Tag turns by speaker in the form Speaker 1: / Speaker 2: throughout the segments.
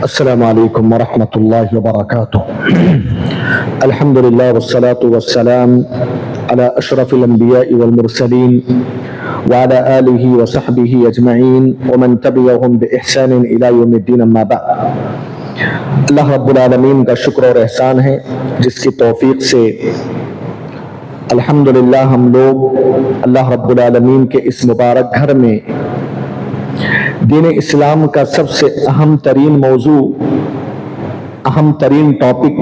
Speaker 1: السلام علیکم ورحمۃ اللہ وبرکاتہ۔ الحمد للہ والصلاة والسلام علی اشرف الانبیاء والمرسلین وعلی آلہ وصحبہ اجمعین ومن تبعہم بإحسان الی یوم الدین، اما بعد۔ اللہ رب العالمین کا شکر اور احسان ہے جس کی توفیق سے الحمدللہ ہم لوگ اللہ رب العالمین کے اس مبارک گھر میں دین اسلام کا سب سے اہم ترین موضوع، اہم ترین ٹاپک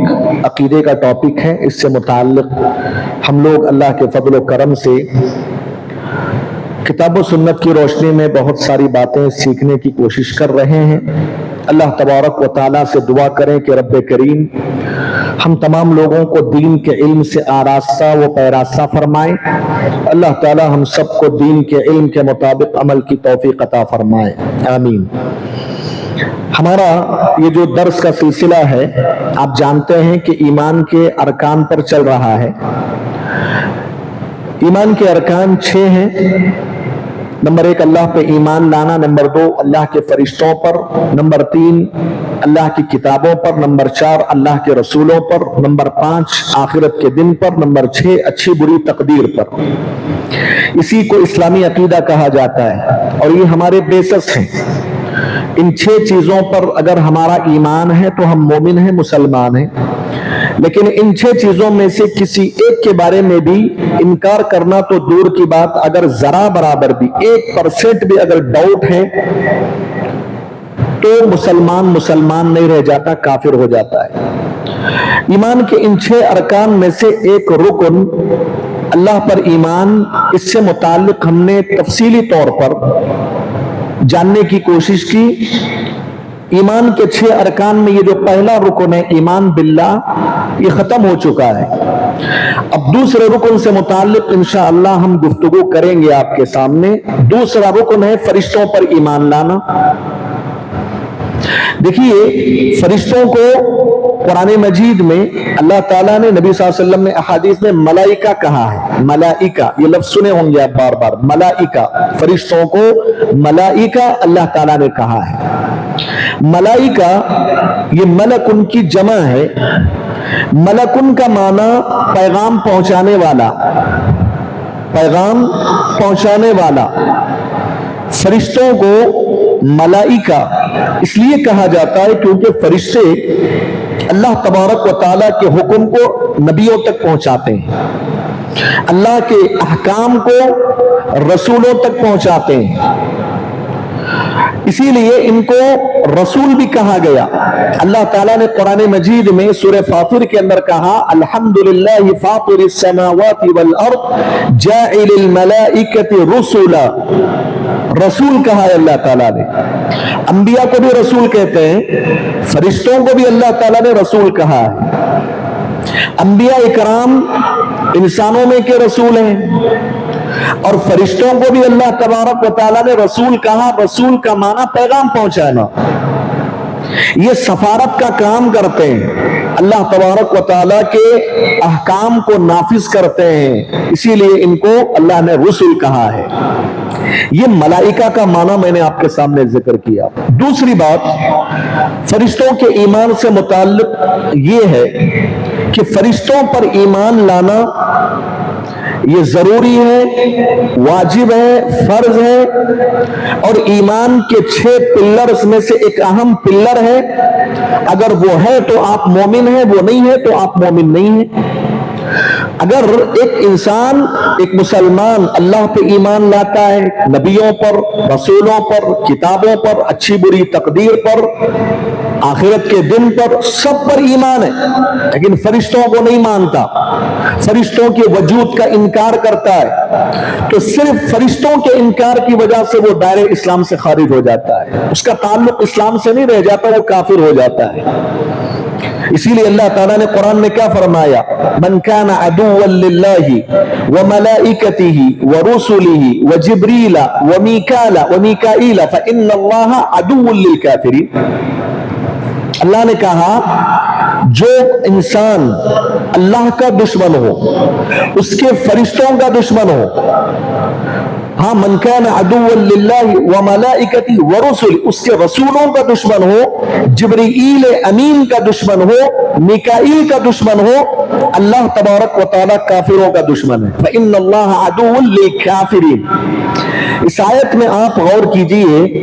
Speaker 1: عقیدے کا ٹاپک ہے۔ اس سے متعلق ہم لوگ اللہ کے فضل و کرم سے کتاب و سنت کی روشنی میں بہت ساری باتیں سیکھنے کی کوشش کر رہے ہیں۔ اللہ تبارک و تعالیٰ سے دعا کریں کہ رب کریم ہم تمام لوگوں کو دین کے علم سے آراستہ و پیراستہ فرمائے۔ اللہ تعالی ہم سب کو دین کے علم کے مطابق عمل کی توفیق عطا فرمائے، آمین۔ ہمارا یہ جو درس کا سلسلہ ہے، آپ جانتے ہیں کہ ایمان کے ارکان پر چل رہا ہے۔ ایمان کے ارکان 6 ہیں۔ نمبر 1 اللہ پہ ایمان لانا، نمبر 2 اللہ کے فرشتوں پر، نمبر 3 اللہ کی کتابوں پر، نمبر 4 اللہ کے رسولوں پر، نمبر 5 آخرت کے دن پر، نمبر 6 اچھی بری تقدیر پر۔ اسی کو اسلامی عقیدہ کہا جاتا ہے اور یہ ہمارے بیسس ہیں۔ ان 6 چیزوں پر اگر ہمارا ایمان ہے تو ہم مومن ہیں، مسلمان ہیں۔ لیکن ان 6 چیزوں میں سے کسی ایک کے بارے میں بھی انکار کرنا تو دور کی بات، اگر ذرا برابر بھی 1% بھی اگر ڈاؤٹ ہے تو مسلمان نہیں رہ جاتا، کافر ہو جاتا ہے۔ ایمان کے ان 6 ارکان میں سے ایک رکن اللہ پر ایمان، اس سے متعلق ہم نے تفصیلی طور پر جاننے کی کوشش کی۔ ایمان کے 6 ارکان میں یہ جو پہلا رکن ہے ایمان باللہ، یہ ختم ہو چکا ہے۔ اب دوسرے رکن سے متعلق انشاءاللہ ہم گفتگو کریں گے آپ کے سامنے۔ دوسرا رکن ہے فرشتوں پر ایمان لانا۔ دیکھیے، فرشتوں کو قرآن مجید میں اللہ تعالیٰ نے، نبی صلی اللہ علیہ وسلم نے احادیث میں ملائکہ کہا ہے۔ ملائکہ، یہ لفظ سنے ہوں گے آپ بار بار، ملائکہ، فرشتوں کو ملائکہ اللہ تعالیٰ نے کہا ہے۔ ملائکہ یہ ملکن کی جمع ہے۔ ملکن کا معنی پیغام پہنچانے والا، پیغام پہنچانے والا۔ فرشتوں کو ملائکہ اس لیے کہا جاتا ہے کیونکہ فرشتے اللہ تبارک و تعالیٰ کے حکم کو نبیوں تک پہنچاتے ہیں، اللہ کے احکام کو رسولوں تک پہنچاتے ہیں۔ اسی لیے ان کو رسول بھی کہا گیا۔ اللہ تعالیٰ نے قرآن مجید میں سورہ فاطر کے اندر کہا، الحمدللہ فاطر السماوات والارض جاعل الملائکۃ رسلا، رسول کہا ہے اللہ تعالیٰ نے۔ انبیاء کو بھی رسول کہتے ہیں، فرشتوں کو بھی اللہ تعالیٰ نے رسول کہا ہے۔ انبیاء اکرام انسانوں میں کے رسول ہیں اور فرشتوں کو بھی اللہ تبارک و تعالیٰ نے رسول کہا۔ رسول کا معنی پیغام پہنچانا، یہ سفارت کا کام کرتے ہیں، اللہ تبارک و تعالیٰ کے احکام کو نافذ کرتے ہیں، اسی لیے ان کو اللہ نے رسول کہا ہے۔ یہ ملائکہ کا معنی میں نے آپ کے سامنے ذکر کیا۔ دوسری بات فرشتوں کے ایمان سے متعلق یہ ہے کہ فرشتوں پر ایمان لانا یہ ضروری ہے، واجب ہے، فرض ہے، اور ایمان کے 6 پلرز میں سے ایک اہم پلر ہے۔ اگر وہ ہے تو آپ مومن ہیں، وہ نہیں ہے تو آپ مومن نہیں ہیں۔ اگر ایک انسان، ایک مسلمان اللہ پہ ایمان لاتا ہے، نبیوں پر، رسولوں پر، کتابوں پر، اچھی بری تقدیر پر، آخرت کے دن پر، سب پر ایمان ہے، لیکن فرشتوں کو نہیں مانتا، فرشتوں کے وجود کا انکار کرتا ہے، تو صرف فرشتوں کے انکار کی وجہ سے وہ دائرہ اسلام سے خارج ہو جاتا ہے، اس کا تعلق اسلام سے نہیں رہ جاتا، وہ کافر ہو جاتا ہے۔ اسی لیے اللہ تعالیٰ نے قرآن میں کیا فرمایا، من کان عدوا للہ وملائکتہ ورسلہ وجبریل ومیکائیل فإن اللہ عدو للکافرین۔ اللہ نے کہا جو انسان اللہ کا دشمن ہو، اس کے فرشتوں کا دشمن ہو، ہاں من کان عدوا للہ و ملائکتہ و رسلہ، اس کے رسولوں کا دشمن ہو، جبرائیل امین کا دشمن ہو، میکائیل کا دشمن ہو، اللہ تبارک و تعالی کافروں کا دشمن ہے۔ فإن اللہ عدو للکافرین۔ اس آیت میں آپ غور کیجئے،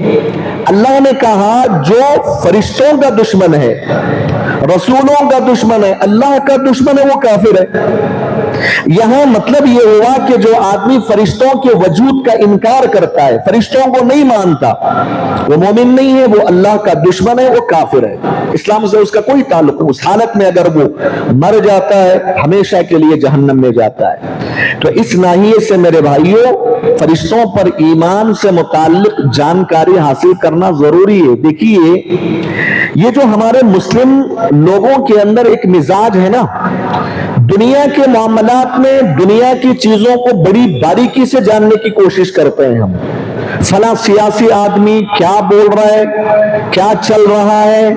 Speaker 1: اللہ نے کہا جو فرشتوں کا دشمن ہے، رسولوں کا دشمن ہے، اللہ کا دشمن ہے، وہ کافر ہے۔ یہاں مطلب یہ ہوا کہ جو آدمی فرشتوں کے وجود کا انکار کرتا ہے، فرشتوں کو نہیں مانتا، وہ مومن نہیں ہے، وہ اللہ کا دشمن ہے، وہ کافر ہے، اسلام سے اس کا کوئی تعلق نہیں۔ اس حالت میں اگر وہ مر جاتا ہے ہمیشہ کے لیے جہنم میں جاتا ہے۔ تو اس ناحیے سے میرے بھائیوں، فرشتوں پر ایمان سے متعلق جانکاری حاصل کرنا ضروری ہے۔ دیکھیے یہ جو ہمارے مسلم لوگوں کے اندر ایک مزاج ہے نا، دنیا کے معاملات میں دنیا کی چیزوں کو بڑی باریکی سے جاننے کی کوشش کرتے ہیں ہم۔ فلاں سیاسی آدمی کیا بول رہا ہے، کیا چل رہا ہے،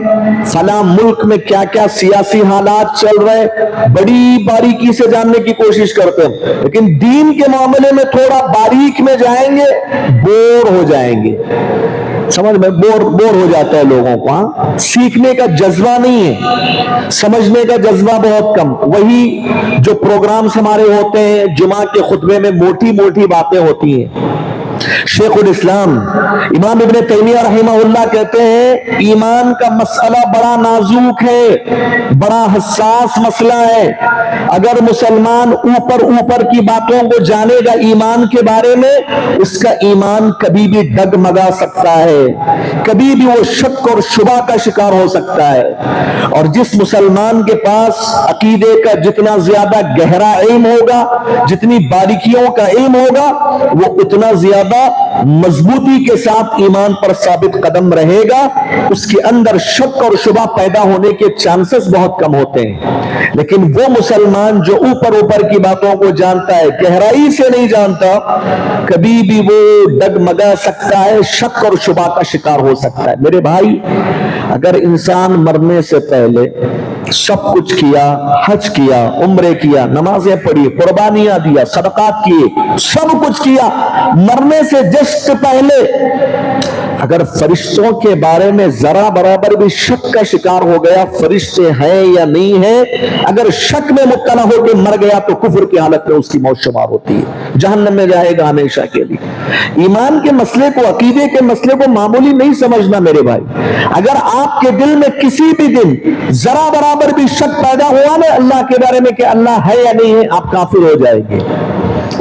Speaker 1: فلاں ملک میں کیا کیا سیاسی حالات چل رہے ہیں، بڑی باریکی سے جاننے کی کوشش کرتے ہیں، لیکن دین کے معاملے میں تھوڑا باریک میں جائیں گے بور ہو جائیں گے، سمجھ میں بور ہو جاتا ہے لوگوں کو۔ ہاں سیکھنے کا جذبہ نہیں ہے، سمجھنے کا جذبہ بہت کم۔ وہی جو پروگرامز ہمارے ہوتے ہیں، جمعہ کے خطبے میں موٹی موٹی باتیں ہوتی ہیں۔ شیخ الاسلام امام ابن تیمیہ رحمہ اللہ کہتے ہیں ایمان کا مسئلہ بڑا نازک ہے، بڑا حساس مسئلہ ہے۔ اگر مسلمان اوپر کی باتوں کو جانے گا ایمان کے بارے میں، اس کا ایمان کبھی بھی ڈگمگا سکتا ہے، کبھی بھی وہ شک اور شبہ کا شکار ہو سکتا ہے۔ اور جس مسلمان کے پاس عقیدے کا جتنا زیادہ گہرا علم ہوگا، جتنی باریکیوں کا علم ہوگا، وہ اتنا زیادہ مضبوطی کے ساتھ ایمان پر ثابت قدم رہے گا، اس کے اندر شک اور شبہ پیدا ہونے کے چانسز بہت کم ہوتے ہیں۔ لیکن وہ مسلمان جو اوپر کی باتوں کو جانتا ہے، گہرائی سے نہیں جانتا، کبھی بھی وہ ڈگمگا سکتا ہے، شک اور شبہ کا شکار ہو سکتا ہے۔ میرے بھائی، اگر انسان مرنے سے پہلے سب کچھ کیا، حج کیا، عمرے کیا، نمازیں پڑھی، قربانیاں دیا، صدقات کیے، سب کچھ کیا، مرنے سے جسٹ پہلے اگر فرشتوں کے بارے میں ذرا برابر بھی شک کا شکار ہو گیا، فرشتے ہیں یا نہیں ہیں، اگر شک میں مبتلا ہو کے مر گیا تو کفر کی حالت میں اس کی موت شمار ہوتی ہے، جہنم میں جائے گا ہمیشہ کے لیے۔ ایمان کے مسئلے کو، عقیدے کے مسئلے کو معمولی نہیں سمجھنا میرے بھائی۔ اگر آپ کے دل میں کسی بھی دن ذرا برابر بھی شک پیدا ہوا نا اللہ کے بارے میں کہ اللہ ہے یا نہیں ہے، آپ کافر ہو جائیں گے۔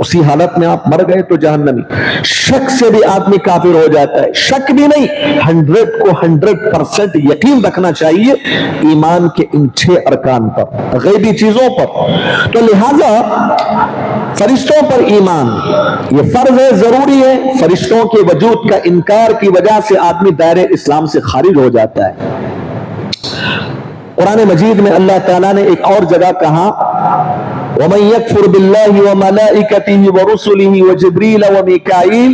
Speaker 1: اسی حالت میں آپ مر گئے تو جہنمی۔ شک سے بھی آدمی کافر ہو جاتا ہے، شک بھی نہیں، 100 کو 100% یقین رکھنا چاہیے ایمان کے ان 6 ارکان پر، غیبی چیزوں پر۔ تو لہذا فرشتوں پر ایمان یہ فرض ہے، ضروری ہے۔ فرشتوں کے وجود کا انکار کی وجہ سے آدمی دائرہ اسلام سے خارج ہو جاتا ہے۔ قرآن مجید میں اللہ تعالیٰ نے ایک اور جگہ کہا وَمَن يَكْفُرْ بِاللَّهِ وَمَلَائِكَتِهِ وَرُسُلِهِ وَجِبْرِيلَ وَمِيكَائِيلَ،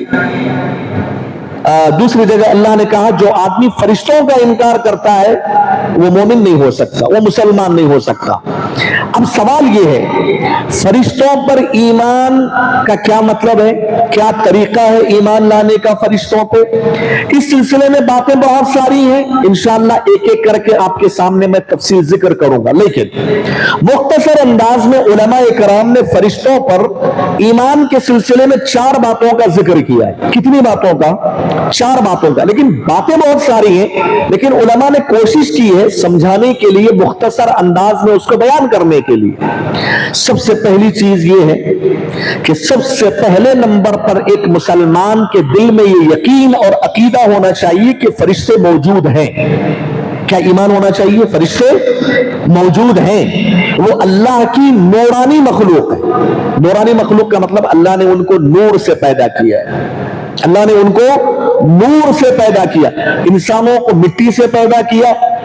Speaker 1: دوسری جگہ اللہ نے کہا جو آدمی فرشتوں کا انکار کرتا ہے وہ مومن نہیں ہو سکتا، وہ مسلمان نہیں ہو سکتا۔ اب سوال یہ ہے فرشتوں پر ایمان کا کیا مطلب ہے، کیا طریقہ ہے ایمان لانے کا فرشتوں پہ؟ اس سلسلے میں باتیں بہت ساری ہیں، انشاءاللہ ایک ایک کر کے آپ کے سامنے میں تفصیل ذکر کروں گا، لیکن مختصر انداز میں علماء کرام نے فرشتوں پر ایمان کے سلسلے میں 4 باتوں کا ذکر کیا ہے۔ کتنی باتوں کا؟ 4 باتوں کا، لیکن باتیں بہت ساری ہیں، لیکن علماء نے کوشش کی ہے سمجھانے کے لیے، مختصر انداز میں اس کو بیان کرنے کے لیے۔ سب سے پہلی چیز یہ ہے کہ سب سے پہلے نمبر پر ایک مسلمان کے دل میں یہ یقین اور عقیدہ ہونا چاہیے کہ فرشتے موجود ہیں۔ کیا ایمان ہونا چاہیے؟ فرشتے موجود ہیں، وہ اللہ کی نورانی مخلوق ہے۔ نورانی مخلوق کا مطلب اللہ نے ان کو نور سے پیدا کیا ہے، اللہ نے ان کو نور سے پیدا کیا۔ انسانوں کو مٹی سے پیدا کیا،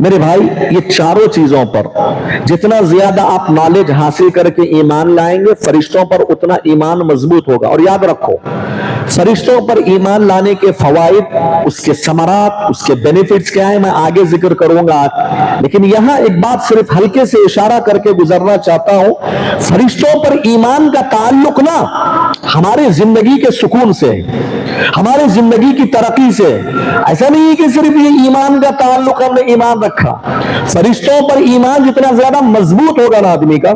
Speaker 1: میرے بھائی یہ چاروں چیزوں پر جتنا زیادہ آپ نالج حاصل کر کے ایمان لائیں گے فرشتوں پر اتنا ایمان مضبوط ہوگا. اور یاد رکھو فرشتوں پر ایمان لانے کے فوائد، اس کے ثمرات، اس کے بینیفٹس کیا ہیں میں آگے ذکر کروں گا. لیکن یہاں ایک بات صرف ہلکے سے اشارہ کر کے گزرنا چاہتا ہوں. فرشتوں پر ایمان کا تعلق نا ہمارے زندگی کے سکون سے، ہمارے زندگی کی ترقی سے. ایسا نہیں ہے کہ صرف یہ ایمان کا تعلق ہم نے ایمان رکھا. فرشتوں پر ایمان جتنا زیادہ مضبوط ہوگا نا آدمی کا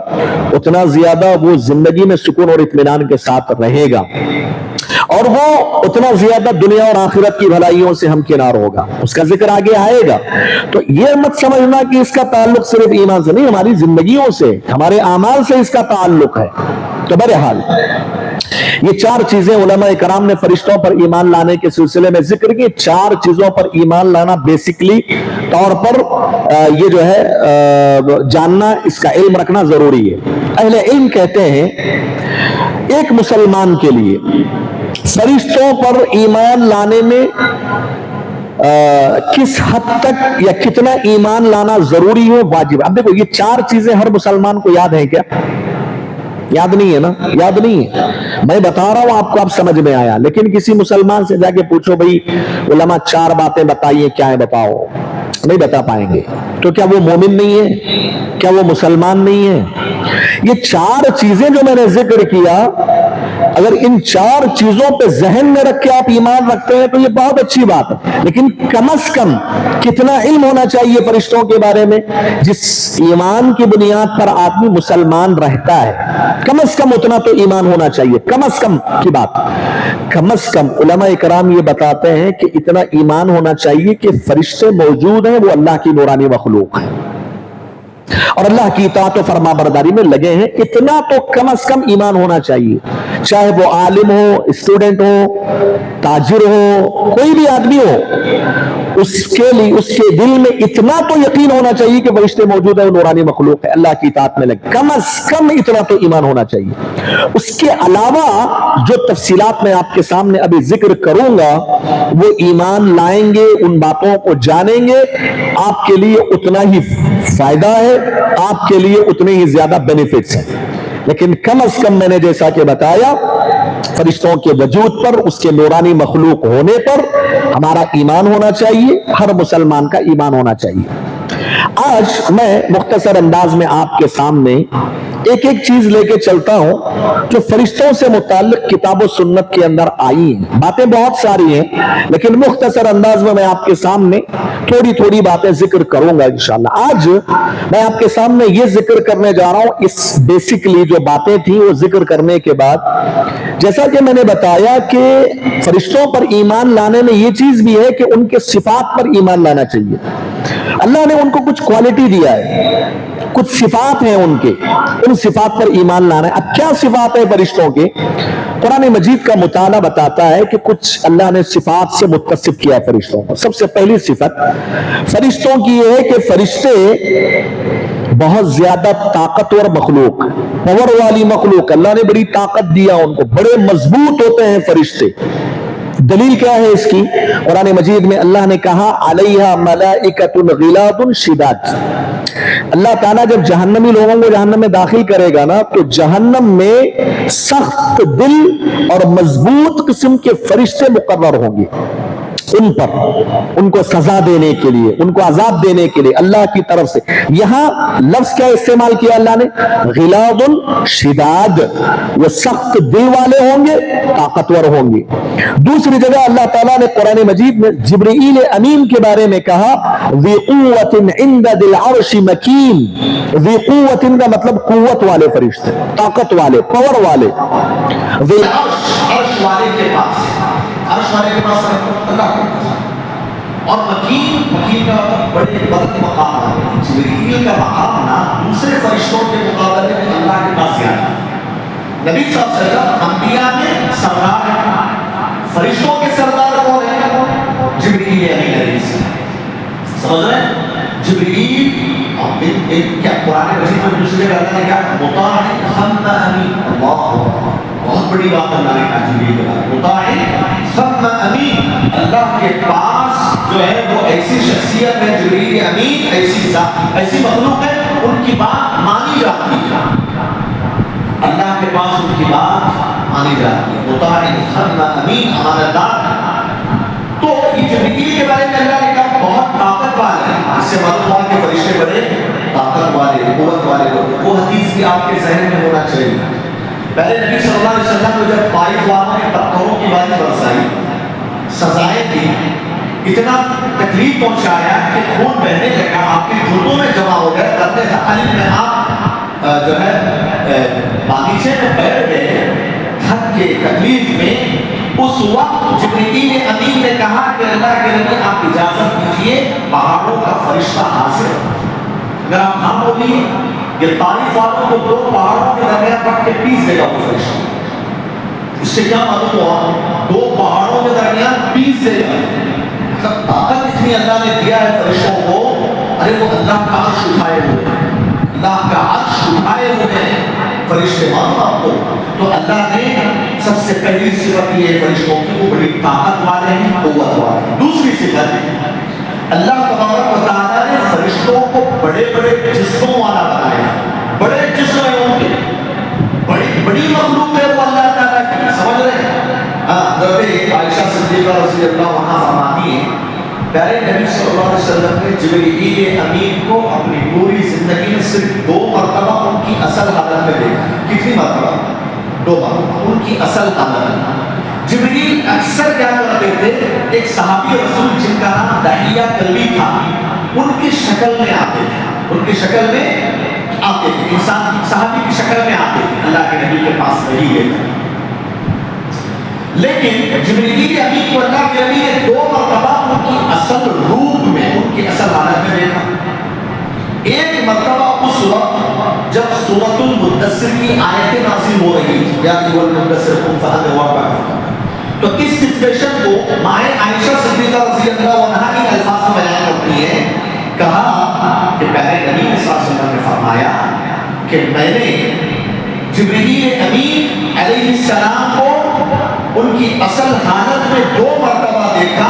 Speaker 1: اتنا زیادہ وہ زندگی میں سکون اور اطمینان کے ساتھ رہے گا، اور وہ اتنا زیادہ دنیا اور آخرت کی بھلائیوں سے ہمکنار ہوگا. اس کا ذکر آگے آئے گا. تو یہ مت سمجھنا کہ اس کا تعلق صرف ایمان سے نہیں، ہماری زندگیوں سے، ہمارے اعمال سے اس کا تعلق ہے. تو بہرحال یہ چار چیزیں علماء کرام نے فرشتوں پر ایمان لانے کے سلسلے میں ذکر کی. چار چیزوں پر ایمان لانا بیسکلی طور پر یہ جو ہے جاننا، اس کا علم رکھنا ضروری ہے. اہل علم کہتے ہیں ایک مسلمان کے لیے فرشتوں پر ایمان لانے میں کس حد تک یا کتنا ایمان لانا ضروری ہے، واجب. اب دیکھو یہ چار چیزیں ہر مسلمان کو یاد ہیں کیا؟ یاد نہیں ہے نا؟ یاد نہیں ہے. میں بتا رہا ہوں آپ کو، اب سمجھ میں آیا. لیکن کسی مسلمان سے جا کے پوچھو بھائی علماء چار باتیں بتائیے کیا ہے، بتاؤ، نہیں بتا پائیں گے. تو کیا وہ مومن نہیں ہے؟ کیا وہ مسلمان نہیں ہے؟ یہ چار چیزیں جو میں نے ذکر کیا، اگر ان چار چیزوں پہ ذہن میں رکھ کے آپ ایمان رکھتے ہیں تو یہ بہت اچھی بات ہے. لیکن کم از کم کتنا علم ہونا چاہیے فرشتوں کے بارے میں؟ جس ایمان کی بنیاد پر آدمی مسلمان رہتا ہے کم از کم اتنا تو ایمان ہونا چاہیے. کم از کم کی بات، کم از کم علماء کرام یہ بتاتے ہیں کہ اتنا ایمان ہونا چاہیے کہ فرشتے موجود ہیں، وہ اللہ کی نورانی مخلوق ہیں اور اللہ کی اطاعت و فرما برداری میں لگے ہیں. اتنا تو کم از کم ایمان ہونا چاہیے. چاہے وہ عالم ہو، اسٹوڈنٹ ہو، تاجر ہو، کوئی بھی آدمی ہو، اس کے لیے اس کے دل میں اتنا تو یقین ہونا چاہیے کہ فرشتے موجود ہیں، وہ نورانی مخلوق ہے، اللہ کی اطاعت میں لگے. کم از کم اتنا تو ایمان ہونا چاہیے. اس کے علاوہ جو تفصیلات میں آپ کے سامنے ابھی ذکر کروں گا وہ ایمان لائیں گے، ان باتوں کو جانیں گے، آپ کے لیے اتنا ہی فائدہ ہے، آپ کے لیے اتنے ہی زیادہ بینیفٹس ہیں. لیکن کم از کم میں نے جیسا کہ بتایا فرشتوں کے وجود پر، اس کے نورانی مخلوق ہونے پر ہمارا ایمان ہونا چاہیے، ہر مسلمان کا ایمان ہونا چاہیے. آج میں مختصر انداز میں آپ کے سامنے ایک ایک چیز لے کے چلتا ہوں جو فرشتوں سے متعلق کتاب و سنت کے اندر آئی ہیں. باتیں بہت ساری ہیں لیکن مختصر انداز میں آپ کے سامنے تھوڑی تھوڑی باتیں ذکر کروں گا انشاءاللہ. آج میں آپ کے سامنے یہ ذکر کرنے جا رہا ہوں، اس بیسکلی جو باتیں تھیں وہ ذکر کرنے کے بعد جیسا کہ میں نے بتایا کہ فرشتوں پر ایمان لانے میں یہ چیز بھی ہے کہ ان کے صفات پر ایمان لانا چاہیے. اللہ نے ان کو کچھ کوالٹی دیا ہے، کچھ صفات ہیں ان کے، ان صفات پر ایمان لانا ہے. اب کیا صفات ہے فرشتوں کے؟ قرآن مجید کا مطالعہ بتاتا ہے کہ کچھ اللہ نے صفات سے متصف کیا ہے فرشتوں کو. سب سے پہلی صفت فرشتوں کی یہ ہے کہ فرشتے بہت زیادہ طاقتور مخلوق، پاور والی مخلوق. اللہ نے بڑی طاقت دیا ان کو، بڑے مضبوط ہوتے ہیں فرشتے. دلیل کیا ہے اس کی؟ قرآن مجید میں اللہ نے کہا علیہا ملائکۃ غلاظ شداد. اللہ تعالیٰ جب جہنمی لوگوں کو جہنم میں داخل کرے گا نا تو جہنم میں سخت دل اور مضبوط قسم کے فرشتے مقرر ہوں گے ان پر، ان کو سزا دینے کے لیے، ان کو عذاب دینے کے لیے اللہ کی طرف سے. یہاں لفظ کیا استعمال کیا اللہ نے؟ غلاظ شداد. وہ سخت دل والے ہوں گے، طاقتور ہوں گے. دوسری جگہ اللہ تعالیٰ نے قرآن مجید میں جبرائیل امین کے بارے میں کہا ذی قوت عند ذی العرش مکین. ذی قوت کا مطلب قوت والے فرشتے، طاقت والے، پاور والے. ذی العرش، عرش والے کے پاس، عرش والے کے پاس اللہ کے پاس. اور مکین، مکین کا بڑے بلند مقام ہے. جبرائیل کا مقام نا دوسرے فرشتوں کے مقابلے میں اللہ کے پاس زیادہ ہے. نبی صلی اللہ علیہ وسلم انبیاء میں سردار ہیں، فرشتوں کے سردار کون ہیں؟ جبرائیل علیہ السلام. سمجھ رہے ہیں؟ جبرائیل کیا قرآن مجید میں دوسری جگہ اللہ نے کہا مطاع ثم امین. اللہ بہت بڑی بات اللہ نے کہا جبرائیل کے بارے میں، مطاع ثم امین. اللہ کے پاس جو ہے وہ ایسی شخصیت ہے، جبریل امین ایسی ذات، ایسی مخلوق ہے، ان کی بات مانی جاتی ہے، اللہ کے پاس ان کی بات مانی جاتی ہے، مطاع ثم امین امانت دار۔ تو یہ جبریل کے بارے میں اللہ نے کہا بہت طاقت والے ہیں، اس سے معلوم ہوا کہ فرشتے بڑے طاقت والے، قوت والے ہوتے ہیں۔ وہ حدیث بھی آپ کے ذہن میں ہونا چاہیے۔ پہلے نبی صلی اللہ علیہ وسلم کو جب طائف والوں نے پتھروں کی بارش برسائی، سزائیں دی، اتنا تکلیف پہنچایا کہ خون بہنے لگا، آپ کے جوتوں میں جمع ہو گیا، کرتے تھے میں آپ جو ہے باغیچے میں بیٹھ گئے تھک کے تکلیف میں۔ اس وقت جبریل امین نے کہا کہ اللہ کے نبی آپ اجازت دیجیے پہاڑوں کا فرشتہ حاضر، اگر آپ نہ بولیے یہ طائف والوں کو دو پہاڑوں کے درمیان رکھ کے پیس دے گا وہ فرشتہ۔ اس سے کیا معلوم ہوا؟ دو پہاڑوں کے درمیان پیس دے گا، مطلب طاقت اتنی اللہ نے دیا ہے فرشتوں کو۔ ارے وہ اللہ کا عرش اٹھائے ہوئے ہیں، اللہ کا عرش اٹھائے ہوئے ہیں فرشتے، معلوم آپ کو؟ تو اللہ نے سب سے پہلی صفت یہ ہے فرشتوں کی، وہ بڑی طاقت والے ہیں، قوت والے ہیں۔ دوسری صفت، اللہ تبارک و تعالیٰ نے فرشتوں کو بڑے بڑے جسموں والا بنایا، بڑے جسم ہیں ان کے، بڑی مخلوق ہے وہ اللہ تعالیٰ کی، سمجھ رہے ہیں؟ حضرت عائشہ صدیقہ رضی اللہ عنہا فرماتی ہیں پیارے نبی صلی اللہ علیہ وسلم نے جبریل امین کو اپنی پوری زندگی میں صرف 2 مرتبہ ان کی اصل حالت میں دیکھا۔ کتنی مرتبہ؟ 2 مرتبہ ان کی اصل حالت میں۔ جبریل اکثر کیا کرتے تھے، ایک صحابی رسول جن کا نام دحیہ کلبی تھا، ان کی شکل میں آتے تھے، ان کی شکل میں آتے تھے، انسان صحابی کی شکل میں آتے تھے، اللہ کے نبی کے پاس نہیں گئے۔ لیکن جبریل امین کو اللہ کے نبی نے 2 مرتبہ ان کی اصل روپ میں، ان کی اصل حالت میں دیکھا۔ ایک مرتبہ اس وقت جب سورۃ المدثر کی آیتیں نازل ہو رہی تھی، یا ایھا المدثر قم فانذر وربک، تو اس سچویشن کو مائیں عائشہ صدیقہ رضی اللہ عنہا کی الفاظ میں بیان کرتی ہیں، کہا کہ پہلے نبی صلی اللہ علیہ وسلم نے فرمایا کہ میں نے جبریل امین علیہ السلام کو ان کی اصل حالت میں 2 مرتبہ دیکھا۔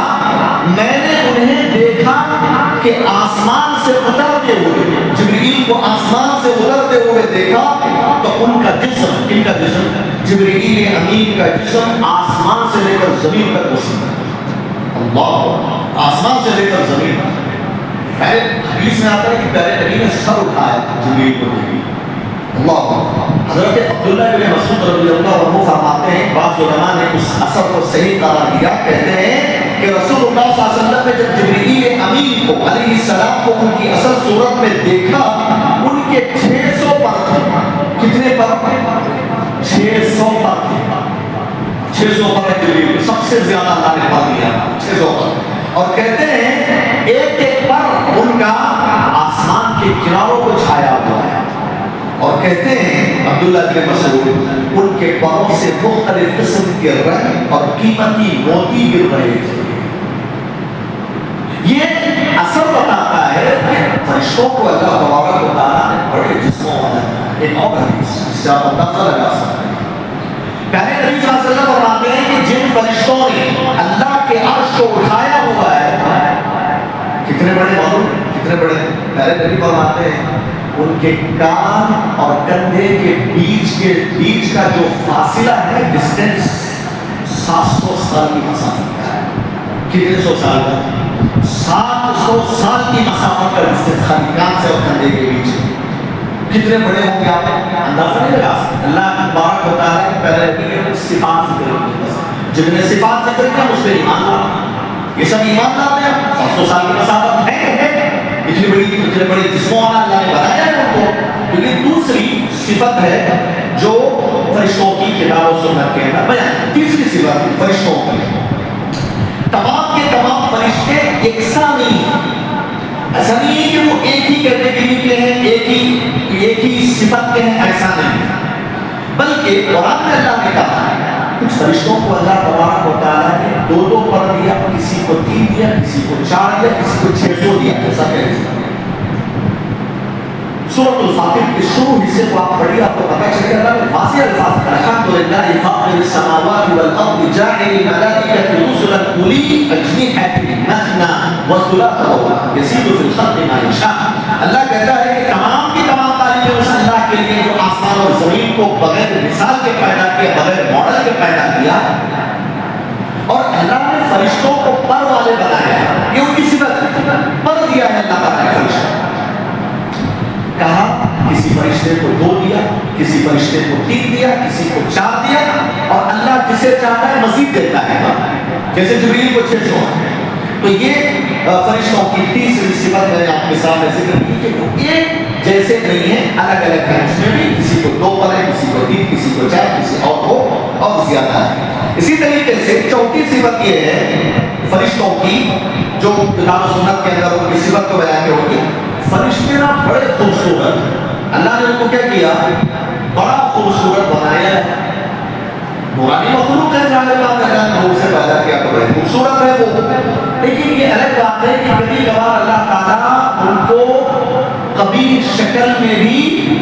Speaker 1: میں نے انہیں دیکھا کہ آسمان سے اترتے ہوئے، جبریل کو آسمان سے اترتے ہوئے دیکھا تو ان کا جسم، ان کا جسم، جبریل امین کا جسم آسمان سے لے کر زمین تک وصول، اللہ، آسمان سے لے کر زمین تک۔ پہلے حدیث میں آتا ہے کہ پہلے نبی نے سر اٹھایا جبریل کو دیکھی، اللہ۔ حضرت عبداللہ بن مسعود رضی اللہ عنہ فرماتے ہیں، بعض علماء نے اس اثر کو صحیح قرار دیا، کہتے ہیں کہ رسول اللہ صلی اللہ علیہ وسلم نے جب جبریل امین کو علیہ السلام کو ان کی اصل صورت میں دیکھا، ان کے 600 پر تھے۔ کتنے پر؟ 600 پر تھے، 600 پر جبریل، سب سے زیادہ اللہ نے پر دیا، 600 پر۔ اور کہتے ہیں ایک ایک پر ان کا آسمان کے کناروں کو چھایا ہوا ہے، اور کہتے ہیں عبداللہ بن مسعود ان کے پاؤں سے مختلف قسم کے رنگ اور قیمتی موتی گر رہے تھے۔ یہ اثر بتاتا ہے کہ فرشتوں کو اللہ تبارک و تعالیٰ نے بڑے جسموں والا ہے۔ ایک اور حدیث جس سے آپ اندازہ لگا سکتے ہیں، پہلے نبی صلی اللہ علیہ وسلم فرماتے ہیں کہ جن فرشتوں نے اللہ کے عرش کو اٹھایا ہوا ہے، کتنے بڑے معلوم، کتنے بڑے؟ پہلے نبی فرماتے ہیں ان کے کان اور کندھے کے بیچ کا جو فاصلہ ہے، ڈسٹینس 700 سال کی مسافت کا ہے۔ کتنے 100 سال کا؟ 700 سال کی مسافت کا ڈسٹینس خالی کان سے اور کندھے کے بیچ۔ کتنے بڑے ہوں گے آپ اندازہ نہیں لگا سکتے۔ اللہ تبارک و تعالیٰ نے پہلے صفات ذکر کی، جتنے صفات ذکر کیا اس پہ ایمان لانا، یہ سب ایمان لاتے ہیں۔ 700 سال کی مسافت ہے، اتنے بڑے جسموں والا اللہ نے بنایا ہے ان کو۔ تو یہ دوسری صفت ہے جو فرشتوں کی کتاب و سنت کے اندر بیان۔ تیسری صفت فرشتوں کی، تمام کے تمام فرشتے یکساں نہیں ہیں۔ ایسا نہیں ہے کہ وہ ایک ہی کیٹیگری کے ہیں، ایک ہی صفت کے ہیں، ایسا نہیں، بلکہ قرآن میں اللہ نے کہا کچھ فرشتوں کو اللہ تبارک و تعالیٰ نے 2 پر دیا، کسی کو 3 دیا، کسی کو 4 دیا، کسی کو 600 دیا، ایسا کہتے ہیں۔ سورۃ الفاتر کے شروع حصے کو آپ پڑھیے، آپ کو پتہ چلے اللہ نے واضح الفاظ الحمدللہ فاطر السماوات والارض جاعل الملائکۃ رسلا اولی اجنحۃ مثنی وثلاث ورباع یزید فی الخلق ما یشاء۔ اللہ کہتا ہے کہ تمام کی تمام تعریفیں اس اللہ کے لیے جو آسمان اور زمین کو بغیر مثال کے پیدا کیا، بغیر ماڈل کے پیدا کیا، اور اللہ نے فرشتوں کو پر والے بنایا ہے، یہ ان کی صفت ہے، پر دیا ہے اللہ تعالیٰ نے فرشتوں۔ کہا کسی فرشتے کو 2 دیا، کسی فرشتے کو 3 دیا، کسی کو 4 دیا، اور اللہ جسے چاہتا ہے مزید دیتا ہے، جیسے جبریل کو 600۔ تو یہ فرشتوں کی تیسری صفت میں نے آپ کے سامنے ذکر کی کہ وہ ایک جیسے نہیں ہیں، الگ الگ ہیں، اس میں بھی کسی کو 2 پر ہے، کسی کو 3، کسی کو 4، کسی اور کو اور زیادہ ہے۔ اسی طریقے سے چوتھی صفت یہ ہے فرشتوں کی، جو کتاب و سنت کے اندر ان کی صفت کو بیان ہوگی، فرشتے نا بڑے خوبصورت، اللہ نے ان کو کیا کیا، بڑا خوبصورت بنایا ہے، نورانی مخلوق ہے، ظاہر بات ہے اللہ نے نور سے پیدا کیا تو بڑے خوبصورت ہے وہ، لیکن یہ الگ بات ہے کہ کبھی کبھار اللہ تعالیٰ ان کو قبیح شکل میں بھی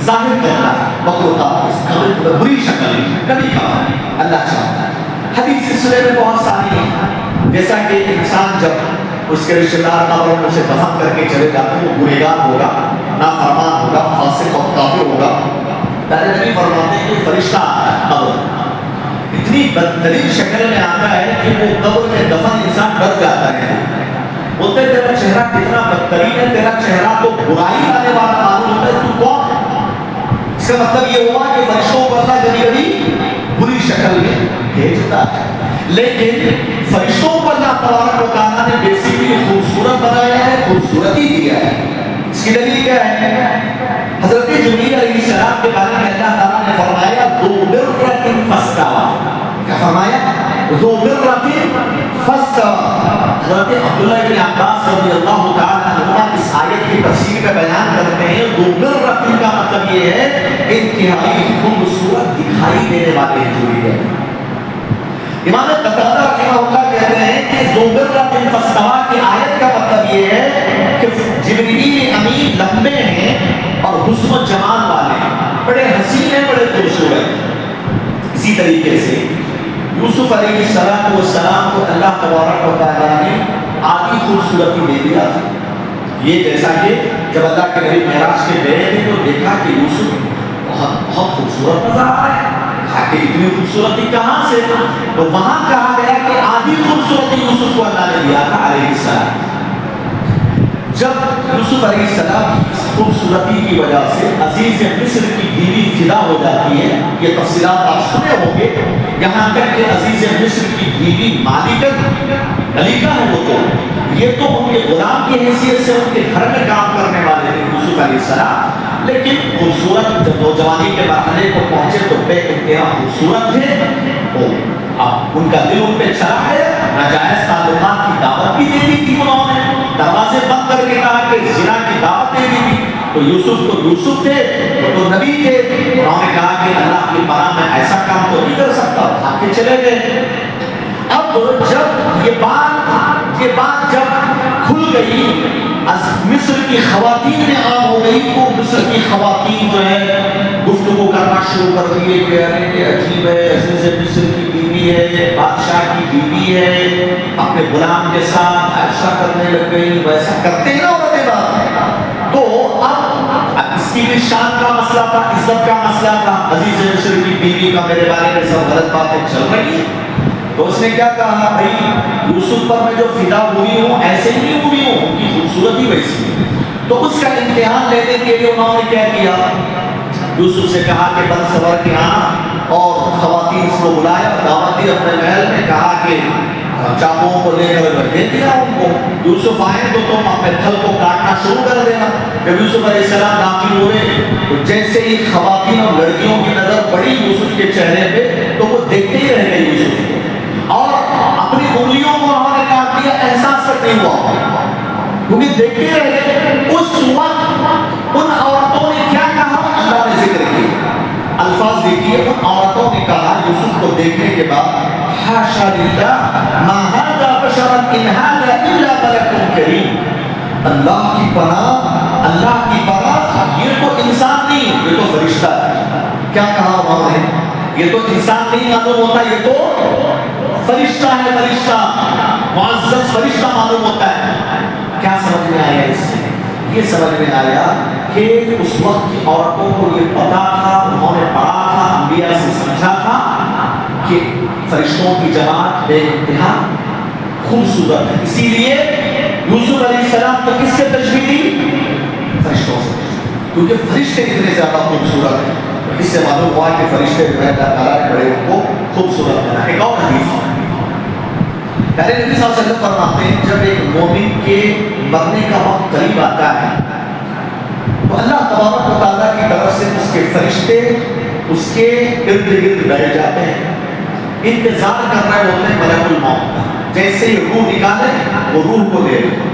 Speaker 1: ظاہر کرتا ہے، مخلوقات بری شکل میں کبھی کبھار اللہ چاہتا ہے۔ حدیث سلسلے میں بہت ساری ہیں، جیسا کہ انسان جب اس کے رشتہ دار قبر میں اسے دفن کر کے چلے جاتے ہیں، وہ گنہگار ہوگا، نافرمان ہوگا، فاسق اور کافر ہوگا، پہلے نبی فرماتے ہیں کہ فرشتہ آتا ہے قبر، اتنی بدترین شکل میں آتا ہے کہ وہ قبر میں دفن انسان ڈر جاتا ہے، بولتے ہیں تیرا چہرہ کتنا بدترین ہے، تیرا چہرہ تو برائی لانے والا معلوم ہوتا ہے، تو کون؟ اس کا مطلب یہ ہوا کہ فرشتوں کو اللہ کبھی کبھی بری شکل میں بھیجتا ہے، لیکن فرشتوں کو اللہ تبارک و تعالیٰ نے بیسیکلی خوبصورت بنایا ہے، خوبصورتی دیا ہے۔ اس کی دلیل کیا ہے؟ حضرت جبریل علیہ السلام کے بارے میں اللہ تعالیٰ نے فرمایا ذو مرۃ فاستویٰ، کیا فرمایا؟ ذو مرۃ فاستویٰ۔ حضرت عبداللہ بن عباس رضی اللہ تعالیٰ عنہما اس آیت کی تفسیر کا بیان کرتے ہیں، ذو مرۃ کا مطلب یہ ہے انتہائی خوبصورت دکھائی دینے والے جبریل۔ امام قتادہ رحمہ اللہ کہتے ہیں کہ ذو مرۃ فاستویٰ کی آیت کا مطلب یہ ہے کہ جبریل امین لمبے ہیں اور حسن و جمال والے ہیں، بڑے حسین ہیں، بڑے خوبصورت۔ اسی طریقے سے یوسف علیہ السلام کو اللہ تبارک و تعالیٰ نے آدھی خوبصورتی دے دیا تھا۔ یہ جیسا کہ جب اللہ کے نبی معراج کے گئے تھے تو دیکھا کہ یوسف بہت خوبصورت نظر آ رہا ہے، کہ اتنی خوبصورتی کہاں سے؟ تو وہاں کہا گیا کہ آدھی خوبصورتی یوسف کو اللہ نے دیا تھا علیہ السلام۔ جب یوسف علیہ السلام کی خوبصورتی کی وجہ سے عزیز مصر کی بیوی فدا ہو جاتی ہے، یہ تفصیلات آپ سنے ہوں گے، یہاں تک کہ عزیز مصر کی بیوی ملیکہ ہے، وہ تو یہ تو ان کے غلام کی حیثیت سے ان کے گھر میں کام کرنے والے تھے یوسف علیہ السلام، لیکن خوبصورت جب نوجوانی کے مرحلے کو پہنچے تو بے انتہا خوبصورت تھے، اب ان کا دل ان پہ چلا ہے، ناجائز تعلقات کی دعوت بھی دے دی تھی، انہوں نے دروازے بند کر کے کہا کہ زنا کی دعوت دے دی تھی، تو یوسف تھے، وہ تو نبی تھے، انہوں نے کہا کہ اللہ کی پناہ میں ایسا کام تو نہیں کر سکتا، بھاگ کے چلے گئے۔ اب جب یہ بات جب کھل گئی، مصر کی خواتین میں عام ہو گئی، تو مصر کی خواتین جو ہے گفتگو کرنا شروع کر دیے کہ ارے یہ عجیب ہے، عزیز مصر کی بیوی ہے، بادشاہ کی بیوی ہے، اپنے غلام کے ساتھ ایسا کرنے لگ گئی، ویسا کرتے ہیں نا عورتیں بات۔ تو اب اس کی بھی شان کا مسئلہ تھا، عزت کا مسئلہ تھا، عزیز مصر کی بیوی کا میرے بارے میں سب غلط باتیں چل رہی ہیں، تو اس نے کیا کہا، بھائی یوسف پر میں جو فدا ہوئی ہوں ایسے ہی ہوئی ہوں، ان کی خوبصورتی ویسی ہے۔ تو اس کا امتحان لینے کے لیے انہوں نے کیا کیا، یوسف سے کہا کہ بن سور کے آنا، اور خواتین کو بلایا، دعوت دی اپنے محل میں، کہا کہ چاقوؤں کو لے کر دے دیا ان کو، یوسف آئے تو تم اپنے پھل کو کاٹنا شروع کر دینا۔ جب یوسف علیہ السلام داخل ہوئے تو جیسے ہی خواتین اور لڑکیوں کی نظر پڑی یوسف کے چہرے پہ تو وہ دیکھتے ہی رہ گئے یوسف کو، اور اپنی انگلیوں کو انہوں نے کاٹ دیا، احساس تک نہیں ہوا، کیونکہ دیکھتے رہ گئے۔ اس وقت ان عورتوں نے کیا کہا، اللہ نے ذکر کیا، الفاظ دیکھیے، ان عورتوں نے کہا یوسف کو دیکھنے کے بعد، حاشا للہ ما ھذا بشرا ان ھذا الا ملک کریم، اللہ کی پناہ تو انسان نہیں، یہ تو فرشتہ ہے. کیا کہا انہوں نے؟ یہ تو انسان نہیں معلوم ہوتا، یہ تو فرشتہ ہے، فرشتہ معزز فرشتہ معلوم ہوتا ہے. کیا سمجھ میں آیا اس سے؟ یہ سمجھ میں آیا کہ اس وقت کی عورتوں کو یہ پتا تھا، انہوں نے پڑھا تھا، انبیاء سے سمجھا تھا کہ فرشتوں کی جماعت بے انتہا خوبصورت ہے. اسی لیے یوسف علیہ السلام کو کس سے تشبیہ دی؟ فرشتوں سے، کیونکہ فرشتے اتنے زیادہ خوبصورت ہیں. اس سے معلوم ہوا کہ فرشتے جو ہے اللہ تعالیٰ نے بڑے ان کو خوبصورت بنا. ایک اور حدیث پیارے نبی صلی اللہ علیہ وسلم فرماتے ہیں جب ایک مومن کے مرنے کا وقت قریب آتا ہے تو اللہ تبارک و تعالیٰ کی طرف سے اس کے فرشتے اس کے ارد گرد بیٹھ جاتے ہیں، انتظار کر رہے ہوتے ہیں ملک الموت کا. جیسے ہی روح نکالے وہ روح کو دے دے.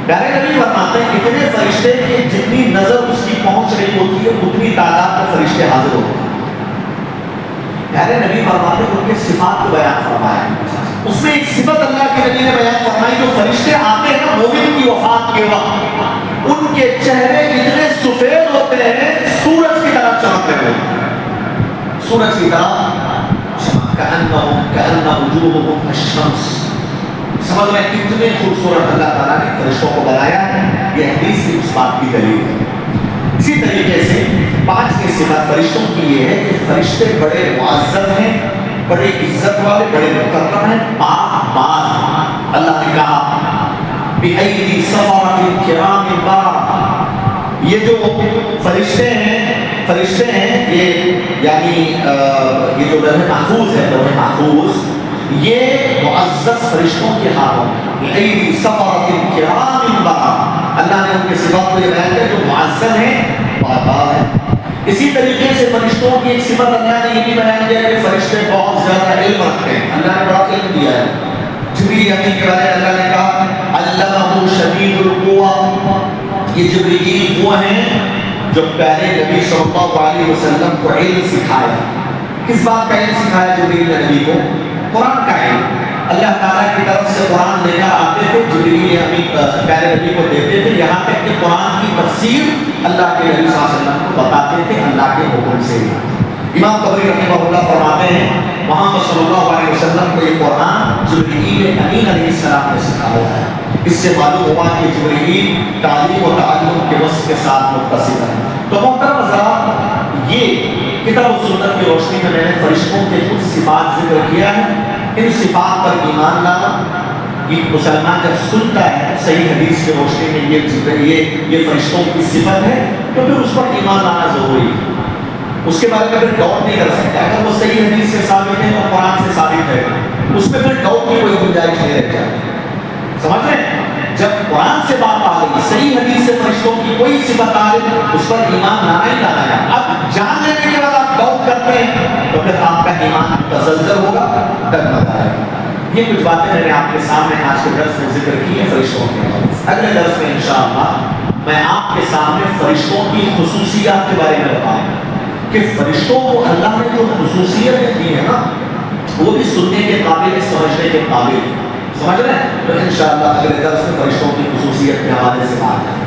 Speaker 1: پیارے نبی فرماتے ہیں اتنے فرشتے کہ جتنی نظر اس کی پہنچ رہی ہوتی ہے اتنی تعداد میں فرشتے حاضر ہوتے ہیں. پیارے نبی فرماتے ہیں ان کے صفات کو بیان فرمایا. اس میں ایک صفت اللہ کے نبی نے بیان فرمائی، جو فرشتے آتے ہیں نا مومن کی وفات کے وقت، ان کے چہرے اتنے سفید ہوتے ہیں سورج کی طرح چمک رہے ہوتے ہیں، سورج کی طرح کأن وجوہہم الشمس. سمجھ میں کتنے خوبصورت اللہ تعالیٰ نے فرشتوں کو بنایا ہے. یہ حدیث کی اس بات کی دلیل ہے. اسی طریقے سے 5 صفات فرشتوں کی یہ ہے کہ فرشتے بڑے معزز ہیں، بڑے عزت والے، بڑے مکرم ہیں، پاک باز. اللہ نے کہا بِأَيْدِي سَفَرَةٍ كِرَامٍ بَرَرَةٍ. یہ جو فرشتے ہیں یہ یعنی یہ جو لوح محفوظ ہے، لوح محفوظ یہ معزز فرشتوں کے ہاتھوں میں. بِأَيْدِي سَفَرَةٍ كِرَامٍ بَرَرَةٍ. اللہ نے ان کے صفات کو یہ بیان کیا جو معزز ہیں، پاک باز ہیں. اسی طریقے سے فرشتوں کی ایک صفت اللہ نے یہ بھی بیان کیا کہ فرشتے بہت زیادہ علم رکھتے ہیں. اللہ نے بڑا علم دیا ہے. جبریل امین کے بارے میں اللہ نے کہا علمہ شدید القوہ. یہ جبریل وہ ہیں جو پہلے نبی صلی اللہ علیہ وسلم کو علم سکھایا. کس بات کا علم سکھایا جبریل نے نبی کو؟ قرآن کا علم. اللہ تعالیٰ کی طرف سے قرآن لے کر آتے تھے، جبریل امین پہلے نبی کو دیتے تھے، یہاں تک کہ قرآن کی تفسیر اللہ کے نبی صلی اللہ علیہ وسلم کو بتاتے تھے اللہ کے حکم سے. امام طبری رحمہ اللہ فرماتے ہیں محمد صلی اللہ علیہ وسلم کو یہ قرآن جبریل امین علیہ السلام نے سکھایا ہے. اس سے معلوم ہوا کہ جبریل تعلیم و تعلم کے وصف کے ساتھ متصل ہے. تو محترم حضرات، یہ کتاب و سنت کی روشنی میں نے فرشتوں کے کچھ صفات ذکر کیا ہے. ان صفات پر ایمان لانا ایک مسلمان جب سنتا ہے صحیح حدیث کی روشنی میں یہ فرشتوں کی صفت ہے تو پھر اس پر ایمان لانا ضروری ہے. اس کے بارے میں پھر ڈاؤٹ نہیں کر سکتا. اگر وہ صحیح حدیث سے ثابت ہے اور قرآن سے ثابت ہے اس میں پھر ڈاؤٹ کی کوئی گنجائش نہیں رہ جاتی. سمجھ رہے ہیں؟ جب قرآن سے بات آ گئی، صحیح حدیث سے فرشتوں کی کوئی صفت آ گئی، اس پر ایمان لانا ہی لانا ہے. اب جان لینے کے بعد آپ ڈاؤٹ کرتے ہیں تو پھر آپ کا ایمان تزلزل ہوگا، ڈگمگائے گا. یہ کچھ باتیں میں نے آپ کے سامنے آج کے درس میں ذکر کی ہیں فرشتوں کے. اگلے درس میں انشاءاللہ میں آپ کے سامنے فرشتوں کی خصوصیات کے بارے میں بتاؤں گا کہ فرشتوں کو اللہ نے جو خصوصیت دی ہے نا وہ بھی سننے کے قابل ہے، سمجھنے کے قابل ہے. سمجھ رہے ہیں؟ تو انشاءاللہ اگلے درس میں فرشتوں کی خصوصیت کے حوالے سے بات ہے.